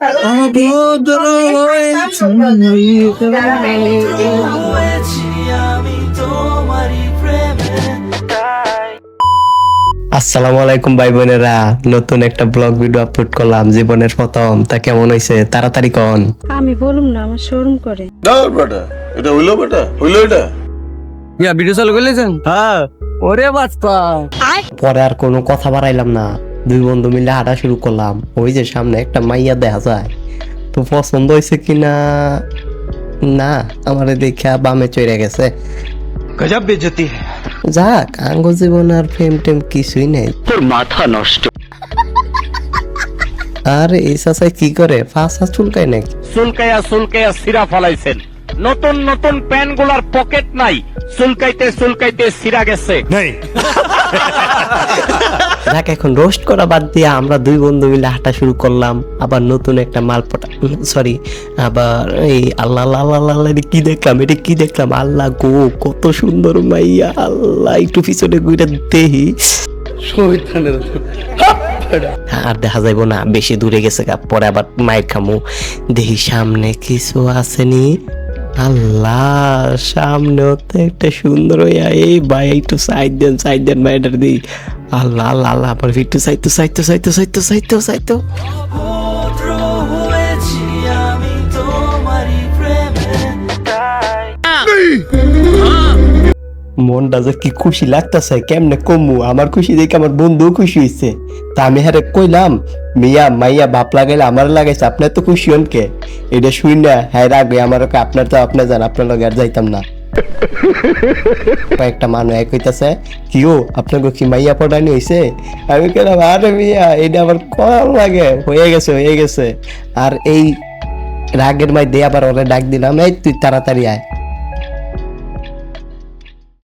আসসালামু আলাইকুম ভাই বোনেরা, নতুন একটা ব্লগ ভিডিও আপলোড করলাম জীবনের প্রথম। তা কেমন হয়েছে তাড়াতাড়ি কন। আমি বলুম না, আমার শরম করে। এটা হইলো এটা ইয়া ভিডিও চালু করলেছেন? হ্যাঁ। ওরে বাচ্চা, পরে আর কোনো কথা বাড়াইলাম না, দুই বন্ধু মিলে হাঁটা শুরু করলাম। ওই যে সামনে একটা মাইয়া দেখা যায়, তো পছন্দ হয়েছে কিনা না আমারে দেখা বামে চড়ে গেছে। গজব বেজতি। যাক, আঙ্গ জীবন আর প্রেম টেম কিছুই নেই। তোর মাথা নষ্ট। আর এই চাচাই কি করে, ফাঁসা চুলকায় নাকি? সুলকাইয়া সিরা ফলাইছেন। নতুন নতুন প্যান্ট গুলার পকেট নাই, সুলকাইতে সিরা গেছে। যাক, এখন রোস্ট করা বাদ দিয়ে আমরা দুই বন্ধু মিলে হাঁটা শুরু করলাম। আবার নতুন একটা মালপটা, সরি, আবার এই আল্লাহ আল্লাহ আল্লাহ, কি দেখলাম, এটা কি দেখলাম, আল্লাহ গো কত সুন্দর মাইয়া, আল্লাহ একটু পিছনে ঘুরে দেখি। আর দেখা যাইব না, বেশি দূরে গেছে গা, পরে আবার মাইর খামু। দেখি সামনে কিছু আসেনি, আল্লাহ সামনেও তো একটা সুন্দর হইয়া, এই ভাই একটু সাইড দেন ভাইটার দিই। আল্লাহ আল্লাহ আল্লাহ, আবার একটু সাইতো। মনটা যে কি খুশি লাগতেছে, কেমনে কমু। আমার খুশি দেখে আমার বন্ধু খুশি হয়েছে। তা আমি হারে কইলাম, মিয়া মাইয়া বাপ লাগাইলে আমার লাগাইছে, আপনার তো খুশি হন কে? এটা শুই না, হ্যাঁ রাখবে আমার, আপনার তো আপনার যান, আপনার লগে আর যাইতাম না। কয়েকটা মানুষ এক হইতাছে, কিও আপনার কি মাইয়া পড়ানি হয়েছে? আমি কেলাম, আরে মিয়া এটা আমার কম লাগে, হয়ে গেছে। আর এই রাগের মাই দিয়ে আবার ওরে ডাক দিলাম, এই তুই তাড়াতাড়ি আয়।